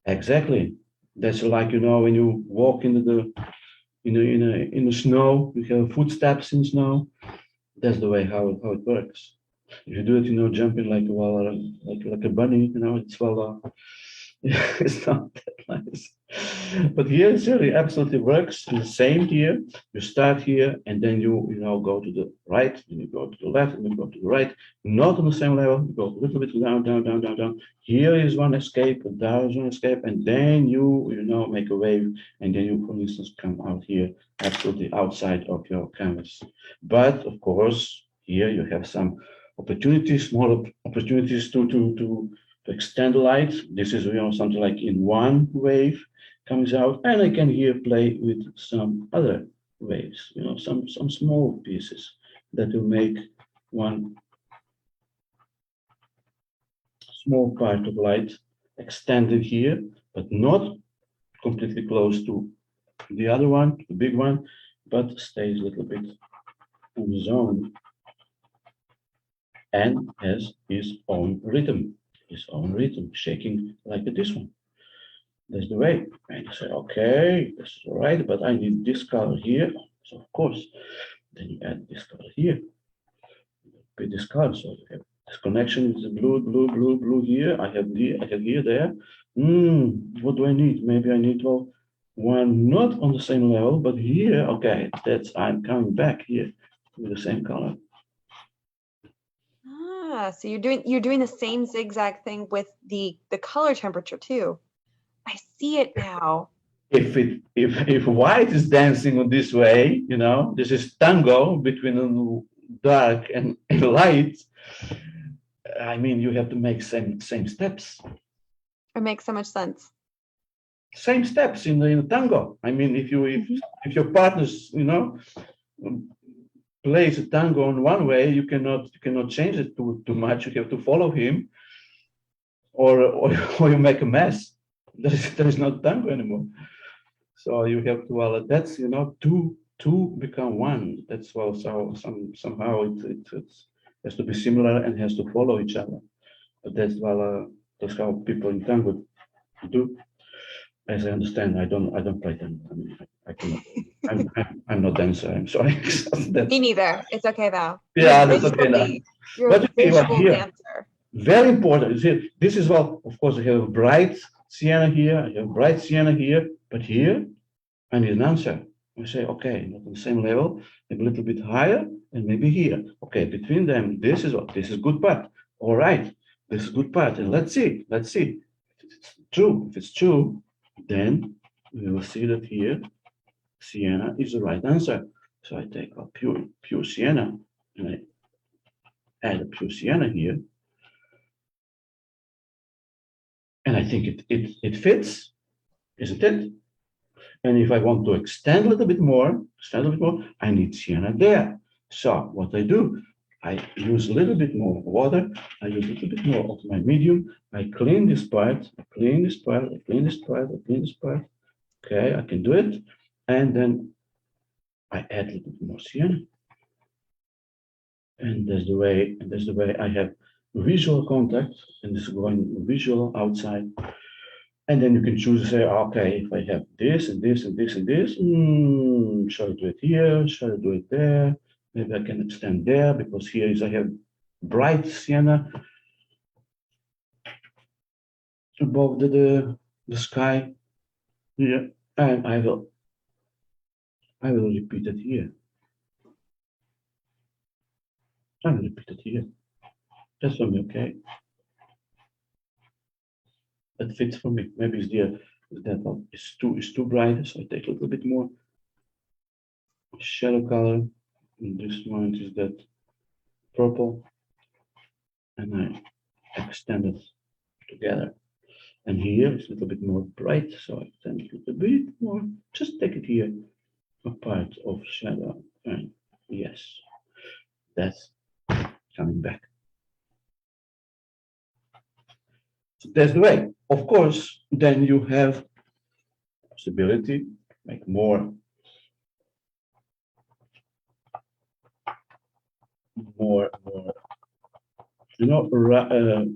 Exactly. That's like, you know, when you walk into the in the snow, you have footsteps in snow. That's the way how it works. If you do it, you know, jumping like like a bunny, you know, it's well. It's not that nice. But here it really absolutely works. And the same here. You start here and then you know go to the right, and you go to the left, and you go to the right. Not on the same level. You go a little bit down, down, down, down, down. Here is one escape, there is one escape, and then you know make a wave, and then you, for instance, come out here absolutely outside of your canvas. But of course, here you have some opportunities, small opportunities to extend the light. This is, you know, something like in one wave comes out, and I can here play with some other waves, you know, some small pieces that will make one small part of light extended here, but not completely close to the other one, the big one, but stays a little bit on the zone and has his own rhythm. Shaking like this one. That's the way. And you say, okay, this is all right, but I need this color here. So of course, then you add this color here. With this color, so you have this connection with the blue here. I have here, there. What do I need? Maybe I need, well, one not on the same level, but here, okay, that's I'm coming back here with the same color. So you're doing the same zigzag thing with the color temperature too. I see it now. If white is dancing in this way, you know, this is tango between dark and light. I mean, you have to make same steps. It makes so much sense. Same steps in the tango. I mean, if your partners, you know, plays a tango in one way, you cannot change it too much. You have to follow him, or you make a mess. There is no tango anymore. So you have to, well, that's, you know, two become one. That's, well, so somehow it has to be similar and has to follow each other. But that's, well, that's how people in tango do. As I understand, I don't play tango. I mean, I cannot. I'm not dancer. I'm sorry. Me neither. It's okay though. Yeah, that's okay now. You're a visual dancer. Very important. See, this is, well, of course, I have a bright sienna here. I have a bright sienna here, but here I need an answer. I say, okay, not on the same level, maybe a little bit higher, and maybe here. Okay, between them, this is good part. All right, This is a good part. And let's see. If it's true. If it's true, then we will see that here, sienna is the right answer. So I take a pure sienna and I add a pure sienna here. And I think it fits, isn't it? And if I want to extend a little bit more, I need sienna there. So what I do, I use a little bit more water, I use a little bit more of my medium, I clean this part, I clean this part, I clean this part, I clean this part. Okay, I can do it. And then I add a little bit more sienna. And that's the way I have visual contact, and this is going visual outside. And then you can choose to say, okay, if I have this and this and this and this, shall I do it here? Shall I do it there? Maybe I can extend there because here is I have bright sienna above the sky here, and I will repeat it here. I will repeat it here. That's for me, okay. That fits for me. Maybe it's there. That one is too bright, so I take a little bit more shadow color. And this one is that purple, and I extend it together. And here it's a little bit more bright, so I extend it a little bit more. Just take it here, a part of shadow, and yes, that's coming back. So that's the way. Of course, then you have possibility to make more you know,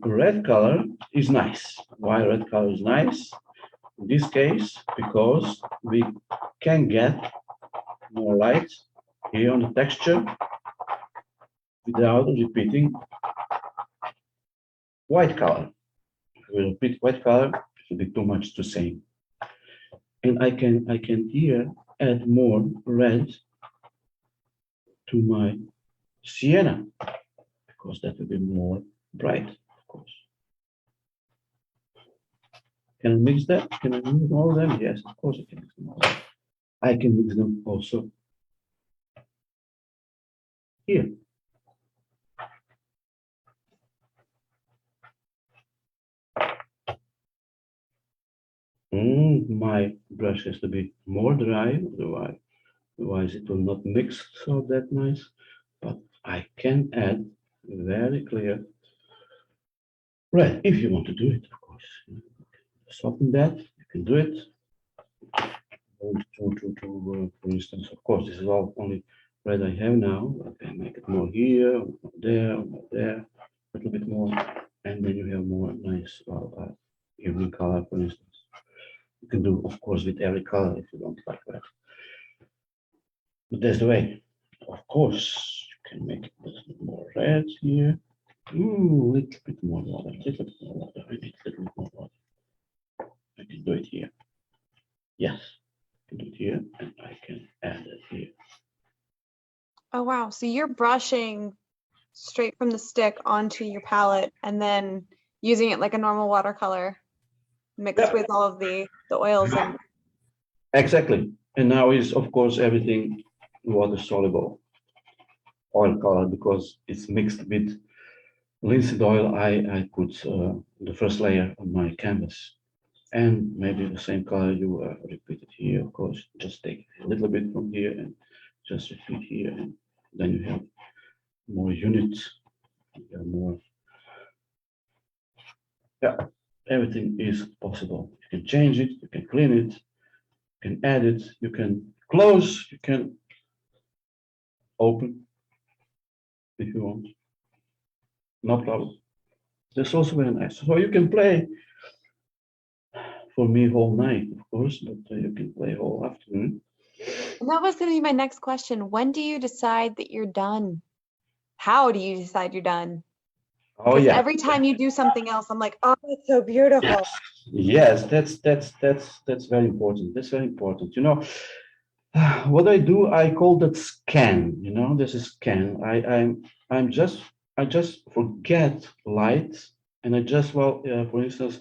red color is nice. Why red color is nice? In this case, because we can get more light here on the texture without repeating white color. If we repeat white color, it will be too much to say. And I can here add more red to my sienna, because that will be more bright, of course. Can I mix that? Can I mix all of them? Yes, of course I can mix them all. I can mix them also here. My brush has to be more dry, otherwise it will not mix so that nice. But I can add very clear red if you want to do it, of course. Soften that, you can do it. For instance, of course, this is all only red I have now. I can make it more here, more there, a little bit more, and then you have more nice evening color, for instance. You can do, of course, with every color if you don't like that. But that's the way. Of course, you can make it a little bit more red here. Little bit more water, I need a little bit more water. I can do it here. Yes, I can do it here, and I can add it here. Oh, wow. So you're brushing straight from the stick onto your palette and then using it like a normal watercolor mixed with all of the oils. And exactly. And now is, of course, everything water-soluble oil color because it's mixed with linseed oil. I put the first layer on my canvas. And maybe the same color you repeat it here, of course. Just take a little bit from here and just repeat here, and then you have more units. You have more. Yeah, everything is possible. You can change it, you can clean it, you can add it, you can close, you can open if you want. No problem. That's also very nice. So you can play. For me, whole night, of course, but you can play whole afternoon. And that was going to be my next question. When do you decide that you're done? How do you decide you're done? Oh yeah. Every time you do something else, I'm like, oh, it's so beautiful. Yes, that's very important. That's very important. You know, what I do, I call that scan. You know, this is scan. I just forget light and I just, well, for instance,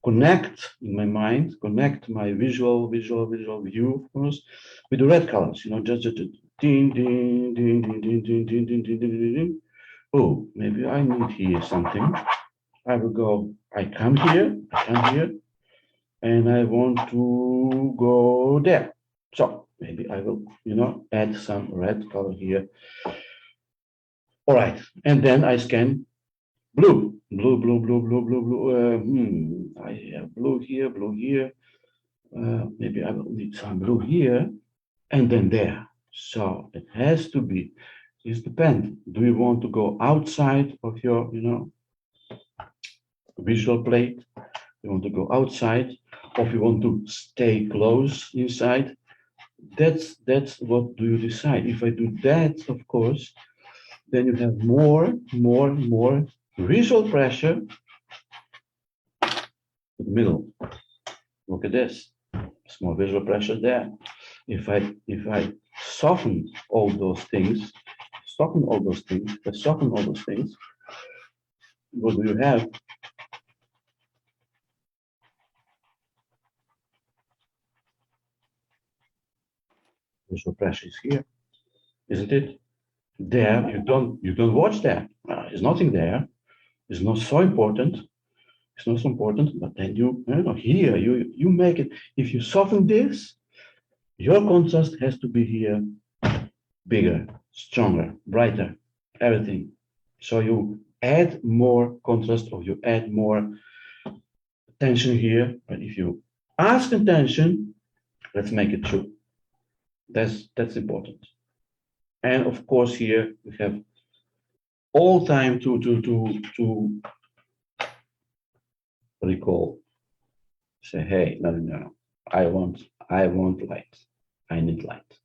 connect in my mind, connect my visual view, of course, with the red colors, you know, just ding, ding, ding, ding, ding, ding, ding, ding, ding, ding, ding. Oh, maybe I need here something. I will go, I come here, and I want to go there. So maybe I will, you know, add some red color here. All right, and then I scan blue. I have blue here. Maybe I will need some blue here, and then there. So it has to be, it depends. Do you want to go outside of your, you know, visual plate? You want to go outside, or if you want to stay close inside? That's what do you decide. If I do that, of course, then you have more visual pressure in the middle. Look at this. There's more visual pressure there. If I soften all those things, what do you have? Visual pressure is here, isn't it? There, you don't watch there. There's nothing there. It's not so important. It's not so important, but then you know, here, you make it. If you soften this, your contrast has to be here bigger, stronger, brighter, everything. So you add more contrast, or you add more tension here. But if you ask attention, let's make it true. That's important. And of course, here we have all time to recall. Say, hey, no, I want light. I need light.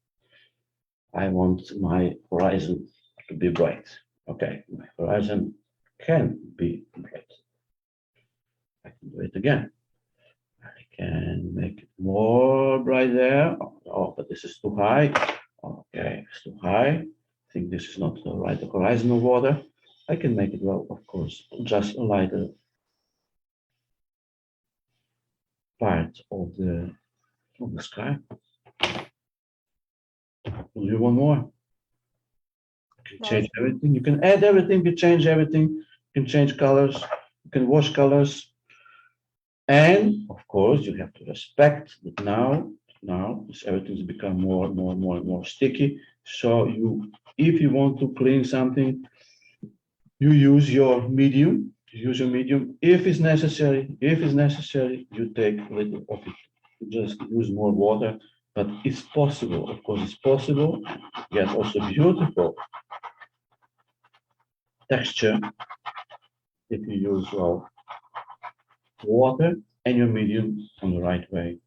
I want my horizon to be bright. Okay, my horizon can be bright. I can do it again. I can make it more bright there. Oh, but this is too high. Okay, it's too high. I think this is not the right horizon of water. I can make it, well, of course, just a lighter part of the sky. Will you want more? You can change everything. You can add everything. You change everything. You can change colors. You can wash colors. And of course, you have to respect that now everything's become more sticky. So if you want to clean something, you use your medium. If it's necessary, you take a little of it. You just use more water, but it's possible. Of course, it's possible. Get also beautiful texture if you use, well, water and your medium on the right way.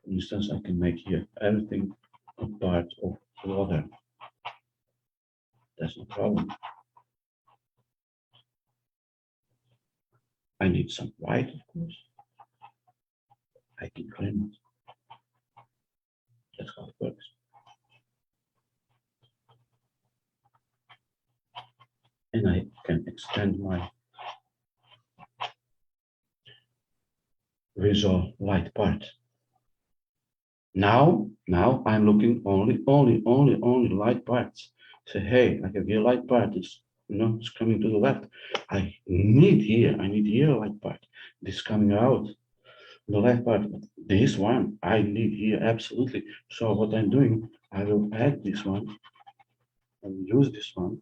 For instance, I can make here everything a part of water. That's no problem. I need some white, of course. I can clean it. That's how it works. And I can extend my visual light part. Now I'm looking only light parts. Say, hey, I have here light part. It's, you know, it's coming to the left. I need here a light part. This is coming out. The left part, this one, I need here absolutely. So what I'm doing, I will add this one and use this one.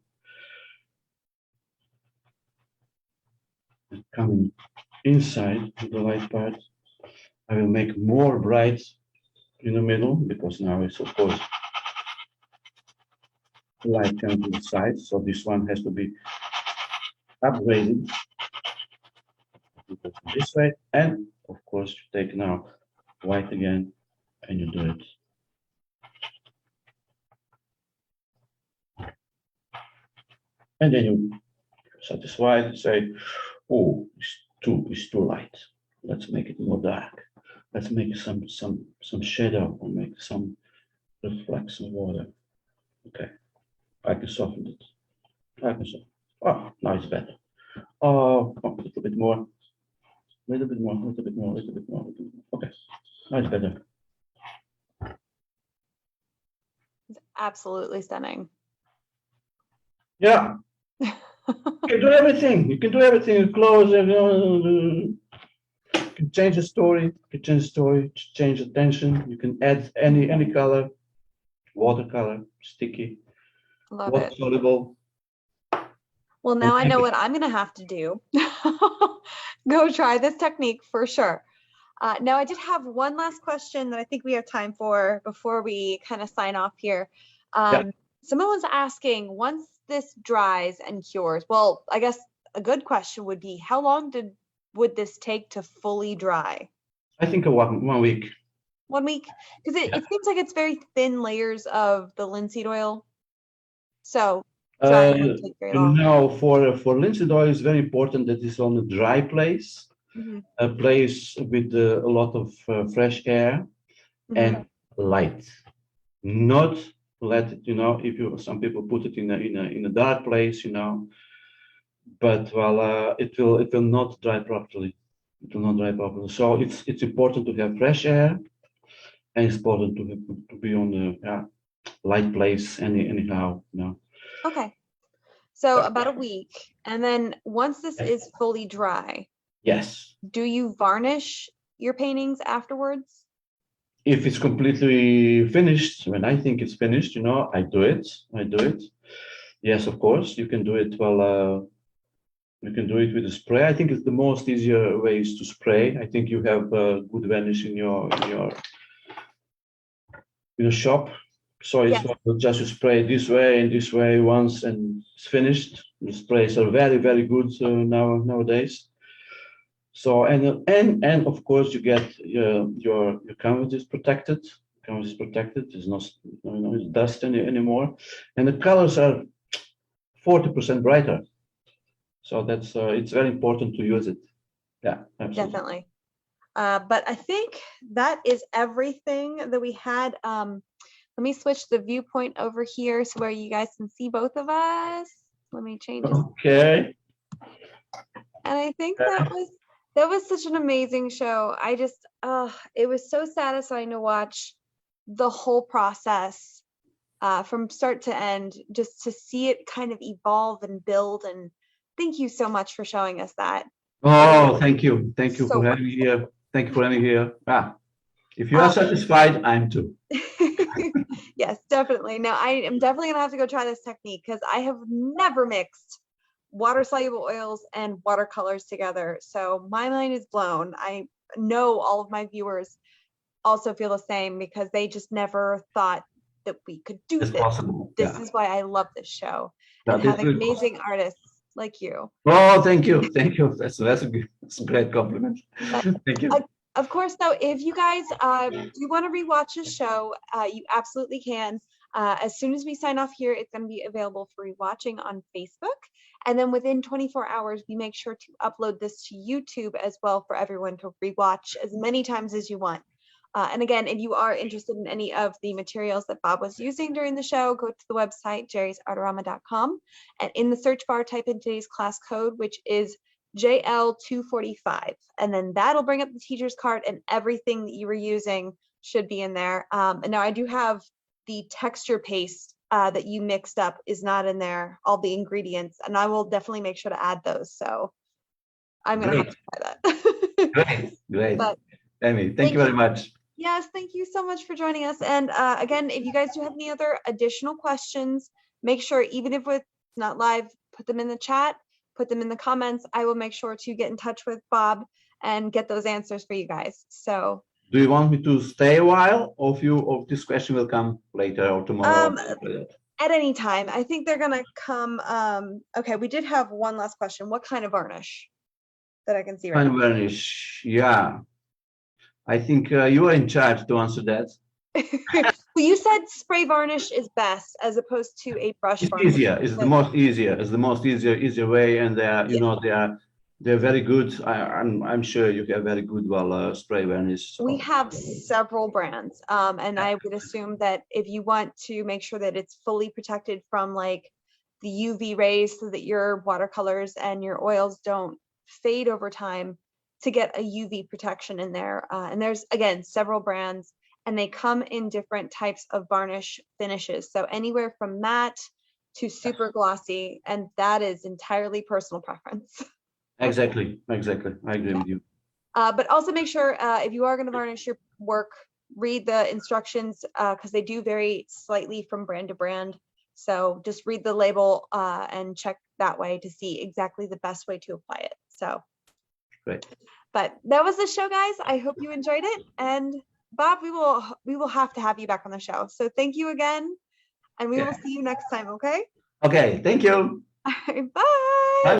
And coming inside the light part, I will make more bright in the middle, because now it's, of course, light coming to the side. So this one has to be upgraded this way. And of course, you take now white again and you do it. And then you satisfied and say, oh, it's too light. Let's make it more dark. Let's make some shadow, or make some reflection water. Okay, I can soften it. Oh, now it's better. Oh, a little bit more. Little bit more, little bit more, little bit more, little bit more. Okay, much better. It's absolutely stunning. Yeah, you can do everything. You can do everything. You close, you can change the story. You can change the story, change the tension. You can add any color, watercolor, sticky, Love water it. soluble. Well, now I know what I'm going to have to do. Go try this technique for sure. Now, I did have one last question that I think we have time for before we kind of sign off here. Someone was asking, once this dries and cures, well, I guess a good question would be, how long would this take to fully dry? I think a 1 week. 1 week? Because it seems like it's very thin layers of the linseed oil. So drying won't take very long. No, for linseed oil, it's very important that it's on a dry place, a place with a lot of fresh air and light. Not let it, some people put it in a dark place, but well, it will not dry properly. It will not dry properly. So it's important to have fresh air, and it's important to be on the light place anyhow. Okay. So about a week, and then once this is fully dry, yes. Do you varnish your paintings afterwards? If it's completely finished, when I think it's finished, I do it. Yes, of course, you can do it. Well, you can do it with a spray. I think it's the most easier way is to spray. I think you have good varnish in your shop, so it's not just you spray this way and this way once and it's finished. The sprays are very, very good nowadays. So and of course you get your canvas is protected. Canvas is protected. There's no dust anymore, and the colors are 40% brighter. So that's it's very important to use it. Yeah, absolutely. Definitely. But I think that is everything that we had. Let me switch the viewpoint over here so where you guys can see both of us. Let me change this. Okay. And I think that was such an amazing show. I just, it was so satisfying to watch the whole process from start to end, just to see it kind of evolve and build. And thank you so much for showing us that. Oh, thank you. Thank you for having me here. Thank you for having me here. If you are satisfied, I'm too. Yes, definitely. Now, I am definitely going to have to go try this technique because I have never mixed water-soluble oils and watercolors together. So my mind is blown. I know all of my viewers also feel the same because they just never thought that we could do this. Possible. This is why I love this show and having amazing artists like you. Oh, thank you. Thank you. That's a great compliment. Thank you. Of course, though, if you guys do want to rewatch this show, you absolutely can. As soon as we sign off here, it's going to be available for rewatching on Facebook. And then within 24 hours, we make sure to upload this to YouTube as well for everyone to rewatch as many times as you want. And again, if you are interested in any of the materials that Bob was using during the show, go to the website, jerrysartorama.com. And in the search bar, type in today's class code, which is JL245. And then that'll bring up the teacher's card and everything that you were using should be in there. And now I do have the texture paste that you mixed up is not in there, all the ingredients, and I will definitely make sure to add those. So I'm going to have to try that. Great. But, Amy, thank you very much. Yes, thank you so much for joining us. And again, if you guys do have any other additional questions, make sure, even if it's not live, put them in the chat, put them in the comments. I will make sure to get in touch with Bob and get those answers for you guys. So do you want me to stay a while, or this question will come later or tomorrow? At any time. I think they're gonna come. Okay, we did have one last question. What kind of varnish that I can see right now? Kind of varnish, yeah. I think you are in charge to answer that. Well, you said spray varnish is best as opposed to a brush varnish. Easier. It's the most easier. It's the most easier way, and they're very good. I'm sure you have very good spray varnish. We have several brands, and I would assume that if you want to make sure that it's fully protected from like the UV rays so that your watercolors and your oils don't fade over time, to get a UV protection in there. And there's, again, several brands, and they come in different types of varnish finishes. So anywhere from matte to super glossy, and that is entirely personal preference. Exactly. I agree with you. But also make sure if you are going to varnish your work, read the instructions, because they do vary slightly from brand to brand. So just read the label and check that way to see exactly the best way to apply it. So Great. But that was the show, guys. I hope you enjoyed it. And Bob, we will have to have you back on the show. So thank you again, and we will see you next time. Okay. Okay. Thank you. Bye. Bye.